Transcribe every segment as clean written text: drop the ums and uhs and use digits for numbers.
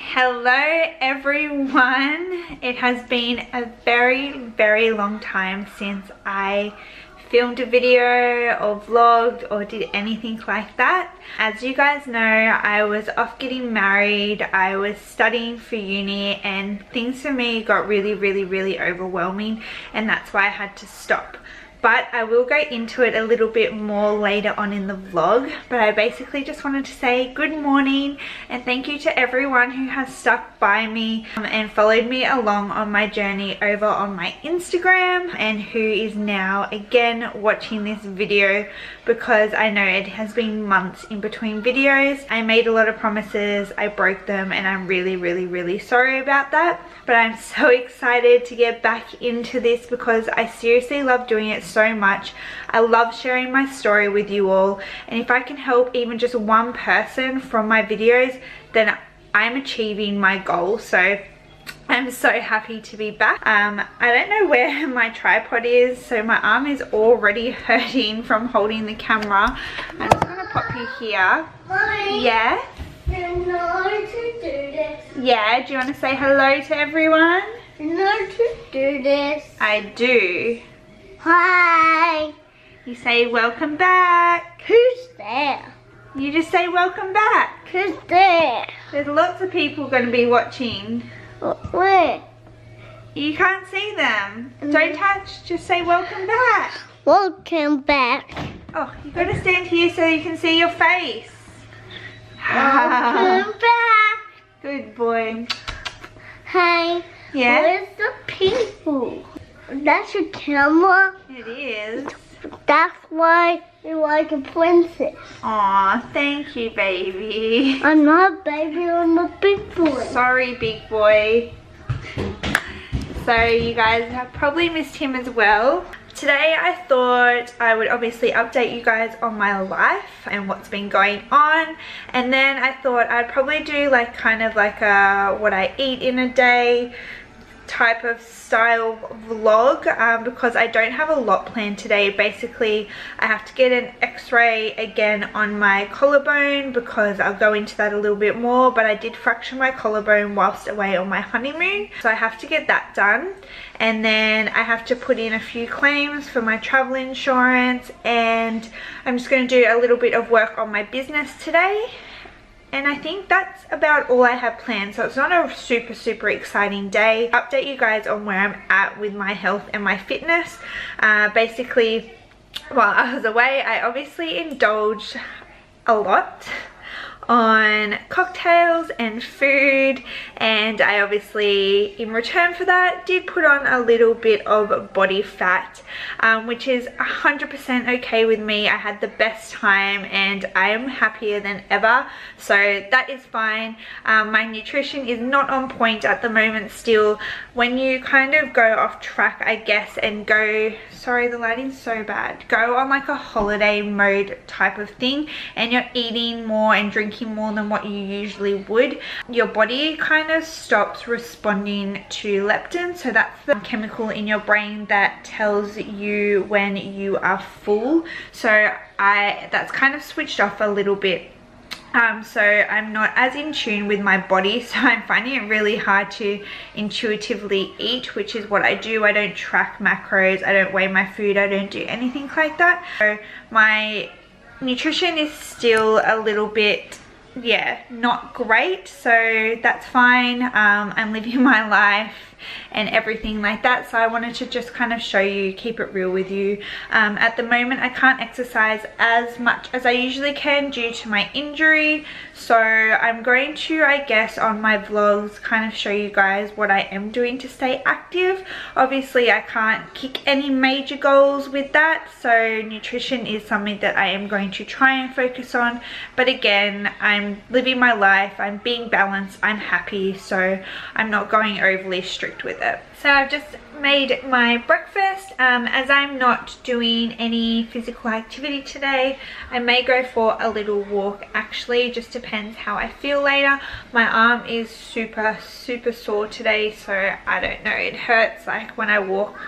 Hello everyone. It has been a very long time since I filmed a video or vlogged or did anything like that. As you guys know, I was off getting married, I was studying for uni, and things for me got really overwhelming, and that's why I had to stop. But I will go into it a little bit more later on in the vlog. But I basically just wanted to say good morning and thank you to everyone who has stuck by me and followed me along on my journey over on my Instagram, and who is now again watching this video, because I know it has been months in between videos. I made a lot of promises, I broke them, and I'm really sorry about that. But I'm so excited to get back into this because I seriously love doing it so much. I love sharing my story with you all, and if I can help even just one person from my videos, then I'm achieving my goal. So I'm so happy to be back. I don't know where my tripod is, so my arm is already hurting from holding the camera. I'm just gonna pop you here. Mommy, Yeah? you know to do this. Yeah, do you want to say hello to everyone? You know to do this. I do. Hi. You say welcome back. Who's there? You just say welcome back. Who's there? There's lots of people going to be watching. Where? You can't see them. Don't touch, just say welcome back. Welcome back. Oh, you got to stand here so you can see your face. Welcome back. Good boy. Hi. Yeah? Where's the people? That's your camera. It is. That's why you're like a princess. Aw, thank you, baby. I'm not a baby, I'm a big boy. Sorry, big boy. So you guys have probably missed him as well. Today I thought I would obviously update you guys on my life and what's been going on, and then I thought I'd probably do like kind of like a what I eat in a day type of style vlog, because I don't have a lot planned today. Basically I have to get an x-ray again on my collarbone, because I'll go into that a little bit more, but I did fracture my collarbone whilst away on my honeymoon, so I have to get that done. And then I have to put in a few claims for my travel insurance, and I'm just going to do a little bit of work on my business today. And I think that's about all I have planned, so it's not a super exciting day. Update you guys on where I'm at with my health and my fitness. Basically, while I was away, I obviously indulged a lot on cocktails and food, and I obviously in return for that did put on a little bit of body fat, which is 100% okay with me. I had the best time and I am happier than ever, so that is fine. My nutrition is not on point at the moment still. When you kind of go off track, I guess, and go, sorry the lighting's so bad, go on like a holiday mode type of thing, and you're eating more and drinking more than what you usually would, your body kind of stops responding to leptin. So that's the chemical in your brain that tells you when you are full. So that's kind of switched off a little bit. So I'm not as in tune with my body, so I'm finding it really hard to intuitively eat, which is what I do. I don't track macros, I don't weigh my food, I don't do anything like that. So my nutrition is still a little bit, yeah, not great, so that's fine. I'm living my life and everything like that, so I wanted to just kind of show you, keep it real with you. At the moment I can't exercise as much as I usually can due to my injury, so I'm going to, I guess, on my vlogs kind of show you guys what I am doing to stay active. Obviously I can't kick any major goals with that, so nutrition is something that I am going to try and focus on, but again, I'm living my life, I'm being balanced, I'm happy, so I'm not going overly strict with it. So I've just made my breakfast. As I'm not doing any physical activity today, I may go for a little walk. Actually, just depends how I feel later. My arm is super sore today, so I don't know, it hurts like when I walk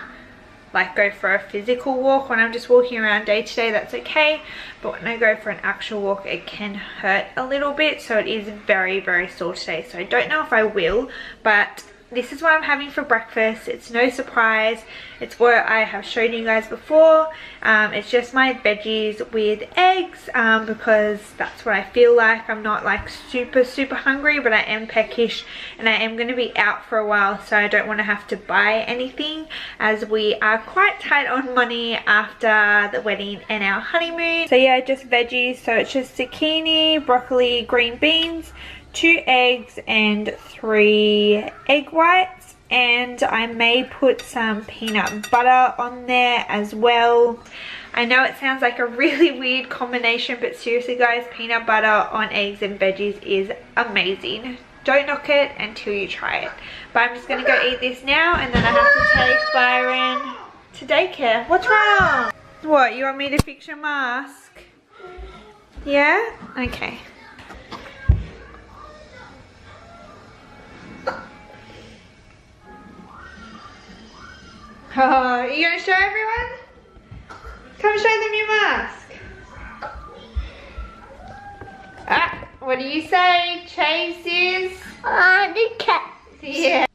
like go for a physical walk. When I'm just walking around day to day, that's okay, but when I go for an actual walk, it can hurt a little bit. So it is very, very sore today, so I don't know if I will, but this is what I'm having for breakfast. It's no surprise. It's what I have shown you guys before. It's just my veggies with eggs because that's what I feel like. I'm not like super hungry, but I am peckish and I am going to be out for a while, so I don't want to have to buy anything as we are quite tight on money after the wedding and our honeymoon. So yeah, just veggies. So it's just zucchini, broccoli, green beans, 2 eggs and 3 egg whites, and I may put some peanut butter on there as well. I know it sounds like a really weird combination, but seriously guys, peanut butter on eggs and veggies is amazing. Don't knock it until you try it. But I'm just going to go eat this now, and then I have to take Byron to daycare. What's wrong? What, you want me to fix your mask? Yeah? Okay. Oh, are you going to show everyone? Come show them your mask. Ah, what do you say? Chase is? The cat. Yeah.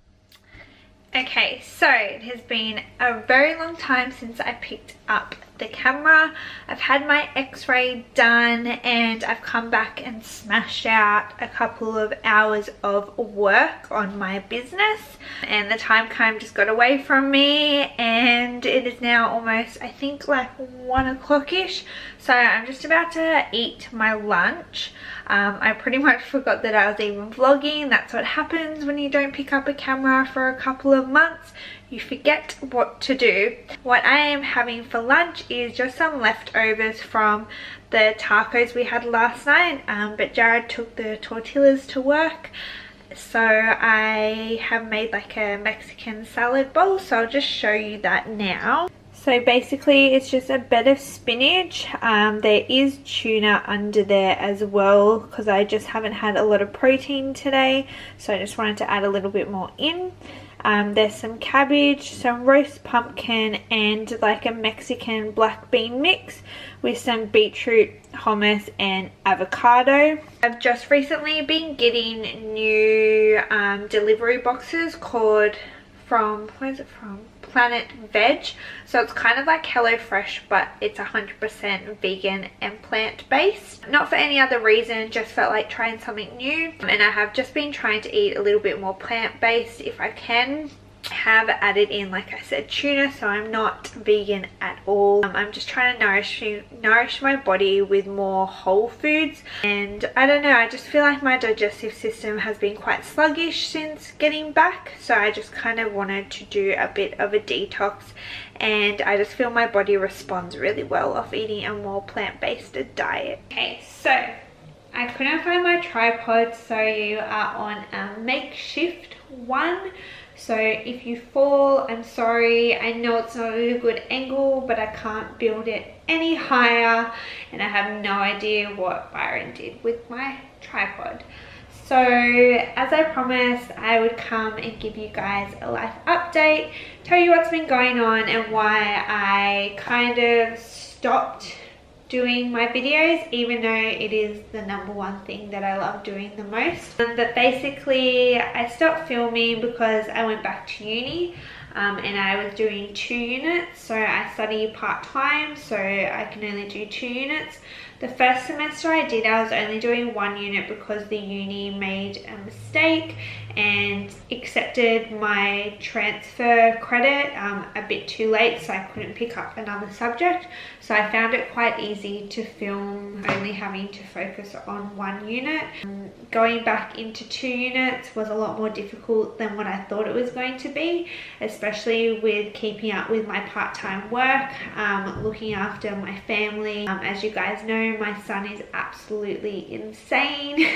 Okay, so it has been a very long time since I picked up the camera. I've had my x-ray done and I've come back and smashed out a couple of hours of work on my business, and the time kind of just got away from me, and it is now almost, I think, like 1 o'clock-ish. So I'm just about to eat my lunch. I pretty much forgot that I was even vlogging. That's what happens when you don't pick up a camera for a couple of months. You forget what to do. What I am having for lunch is just some leftovers from the tacos we had last night, but Jared took the tortillas to work, so I have made like a Mexican salad bowl, so I'll just show you that now. So basically it's just a bed of spinach. There is tuna under there as well because I just haven't had a lot of protein today, so I just wanted to add a little bit more in. There's some cabbage, some roast pumpkin, and like a Mexican black bean mix with some beetroot, hummus and avocado. I've just recently been getting new delivery boxes called where's it from? Planet Veg. So it's kind of like HelloFresh, but it's 100% vegan and plant-based. Not for any other reason, just felt like trying something new. And I have just been trying to eat a little bit more plant-based if I can. Have added in, like I said, tuna, so I'm not vegan at all. I'm just trying to nourish my body with more whole foods, and I don't know, I just feel like my digestive system has been quite sluggish since getting back, so I just kind of wanted to do a bit of a detox, and I just feel my body responds really well off eating a more plant-based diet. Okay, so I couldn't find my tripod, so you are on a makeshift one. So if you fall, I'm sorry. I know it's not a good angle, but I can't build it any higher, and I have no idea what Byron did with my tripod. So as I promised, I would come and give you guys a life update, tell you what's been going on and why I kind of stopped doing my videos, even though it is the #1 thing that I love doing the most. But basically I stopped filming because I went back to uni, and I was doing 2 units. So I study part-time, so I can only do 2 units. The first semester I was only doing 1 unit because the uni made a mistake and accepted my transfer credit a bit too late, so I couldn't pick up another subject. So I found it quite easy to film only having to focus on 1 unit. Going back into 2 units was a lot more difficult than what I thought it was going to be, especially with keeping up with my part-time work, looking after my family. As you guys know, my son is absolutely insane,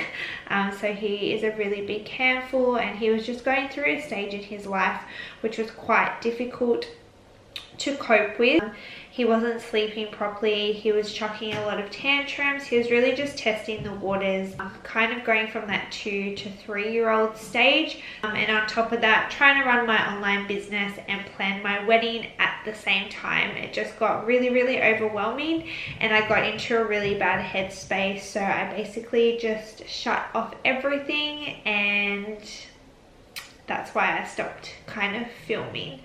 so he is a really big handful, and he was just going through a stage in his life which was quite difficult to cope with. He wasn't sleeping properly. He was chucking a lot of tantrums. He was really just testing the waters, kind of going from that 2 to 3-year-old stage. And on top of that, trying to run my online business and plan my wedding at the same time. It just got really, really overwhelming, and I got into a really bad headspace. So I basically just shut off everything, and that's why I stopped kind of filming.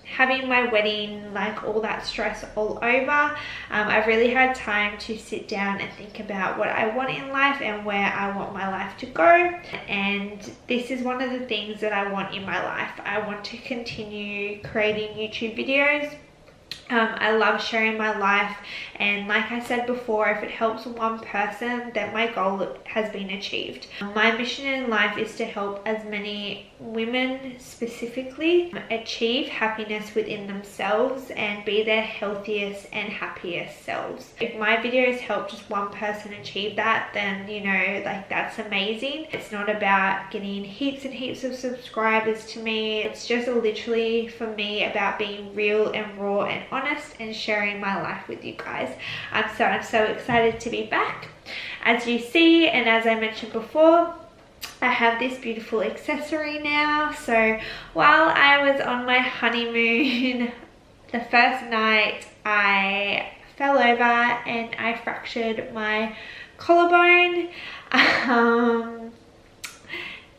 Having my wedding, like all that stress all over, I've really had time to sit down and think about what I want in life and where I want my life to go. And this is one of the things that I want in my life. I want to continue creating YouTube videos. I love sharing my life, and like I said before, if it helps one person, then my goal has been achieved. My mission in life is to help as many women specifically achieve happiness within themselves and be their healthiest and happiest selves. If my videos help just one person achieve that, then you know, like, that's amazing. It's not about getting heaps and heaps of subscribers to me. It's just literally for me about being real and raw and honest and sharing my life with you guys. I'm so excited to be back. As you see, and as I mentioned before, I have this beautiful accessory now. So while I was on my honeymoon, the first night I fell over and I fractured my collarbone.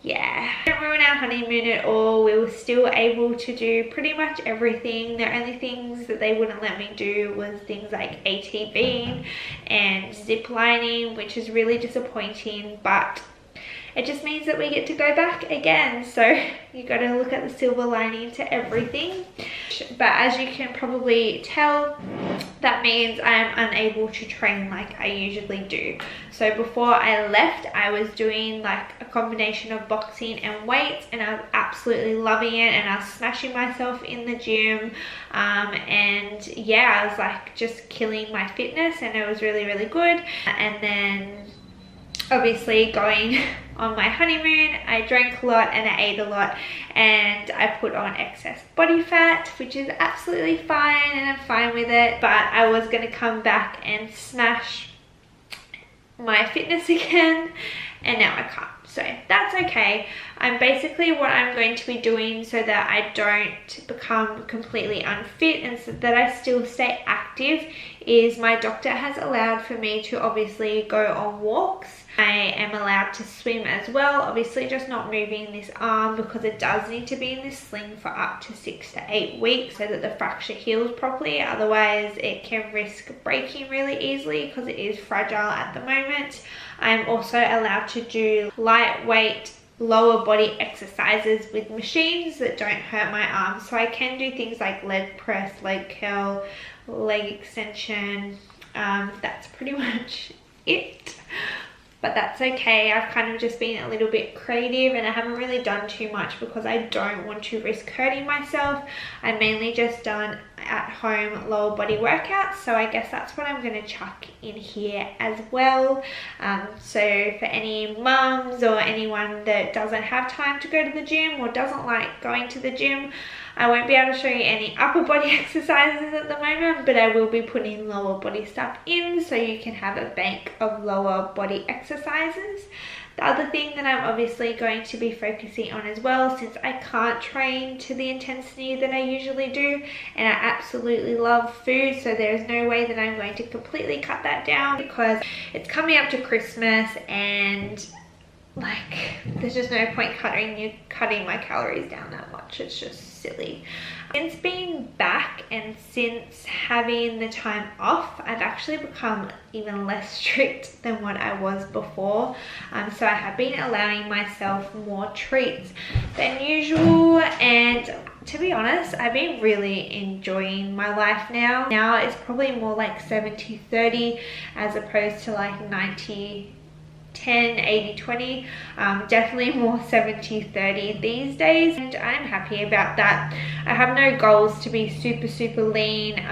Yeah, didn't ruin our honeymoon at all. We were still able to do pretty much everything. The only things that they wouldn't let me do was things like ATVing and zip lining, which is really disappointing, but it just means that we get to go back again. So you got to look at the silver lining to everything. But as you can probably tell, that means I'm unable to train like I usually do. So before I left, I was doing like a combination of boxing and weights, and I was absolutely loving it, and I was smashing myself in the gym. And yeah, I was like just killing my fitness, and it was really, really good. And then obviously going on my honeymoon, I drank a lot and I ate a lot, and I put on excess body fat, which is absolutely fine, and I'm fine with it. But I was going to come back and smash my fitness again, and now I can't. So that's okay. Basically what I'm going to be doing so that I don't become completely unfit and so that I still stay active is my doctor has allowed for me to obviously go on walks. I am allowed to swim as well, obviously just not moving this arm because it does need to be in this sling for up to 6 to 8 weeks so that the fracture heals properly. Otherwise it can risk breaking really easily because it is fragile at the moment. I'm also allowed to do lightweight lower body exercises with machines that don't hurt my arms. So I can do things like leg press, leg curl, leg extension. That's pretty much it. But that's okay. I've kind of just been a little bit creative, and I haven't really done too much because I don't want to risk hurting myself. I've mainly just done at home lower body workouts, so I guess that's what I'm going to chuck in here as well. So for any mums or anyone that doesn't have time to go to the gym or doesn't like going to the gym, I won't be able to show you any upper body exercises at the moment, but I will be putting lower body stuff in so you can have a bank of lower body exercises. The other thing that I'm obviously going to be focusing on as well, since I can't train to the intensity that I usually do, and I absolutely love food, so there's no way that I'm going to completely cut that down because it's coming up to Christmas and like there's just no point cutting my calories down that much. It's just silly. Since being back and since having the time off, I've actually become even less strict than what I was before. So I have been allowing myself more treats than usual, and to be honest, I've been really enjoying my life now. Now it's probably more like 70-30 as opposed to like 90-10, 80-20, definitely more 70-30 these days, and I'm happy about that. I have no goals to be super lean.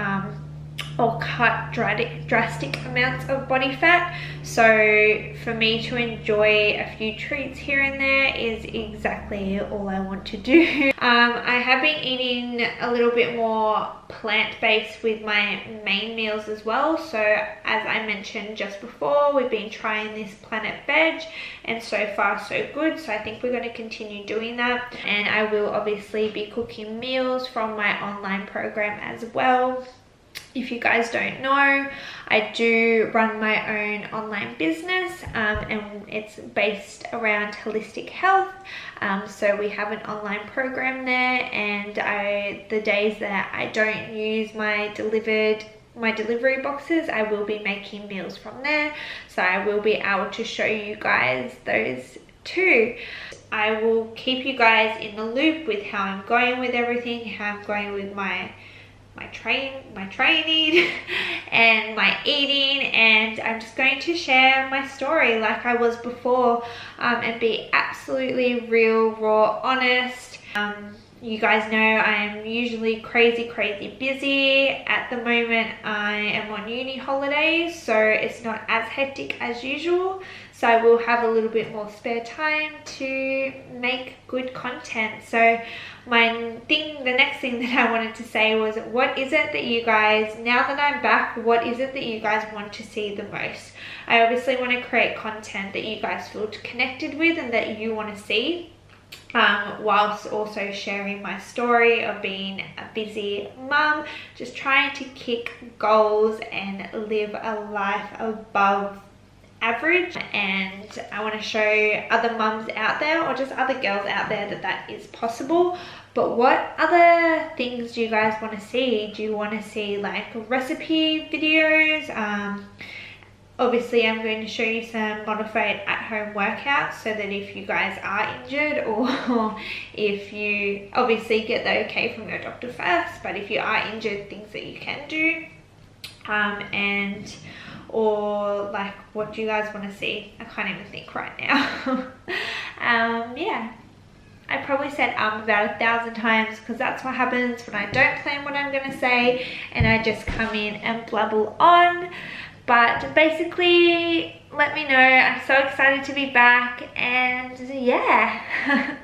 or cut drastic amounts of body fat. So for me to enjoy a few treats here and there is exactly all I want to do. I have been eating a little bit more plant-based with my main meals as well. So as I mentioned just before, we've been trying this Planet Veg, and so far so good. So I think we're going to continue doing that, and I will obviously be cooking meals from my online program as well. If you guys don't know, I do run my own online business, and it's based around holistic health. So we have an online program there, and the days that I don't use my delivery boxes, I will be making meals from there. So I will be able to show you guys those too. I will keep you guys in the loop with how I'm going with everything, how I'm going with my training and my eating, and I'm just going to share my story like I was before, and be absolutely real, raw, honest. You guys know I am usually crazy busy. At the moment I am on uni holidays, so it's not as hectic as usual, so I will have a little bit more spare time to make good content. So the next thing that I wanted to say was, what is it that you guys, now that I'm back, what is it that you guys want to see the most? I obviously want to create content that you guys feel connected with and that you want to see, whilst also sharing my story of being a busy mum, just trying to kick goals and live a life above average. And I want to show other mums out there, or just other girls out there, that that is possible. But what other things do you guys want to see? Do you want to see like recipe videos? Obviously I'm going to show you some modified at-home workouts, so that if you guys are injured, or if you obviously get the okay from your doctor first, but if you are injured, things that you can do. Or like, what do you guys want to see? I can't even think right now. Yeah, I probably said about 1,000 times, because that's what happens when I don't plan what I'm going to say and I just come in and blabble on. But basically, let me know. I'm so excited to be back, and yeah.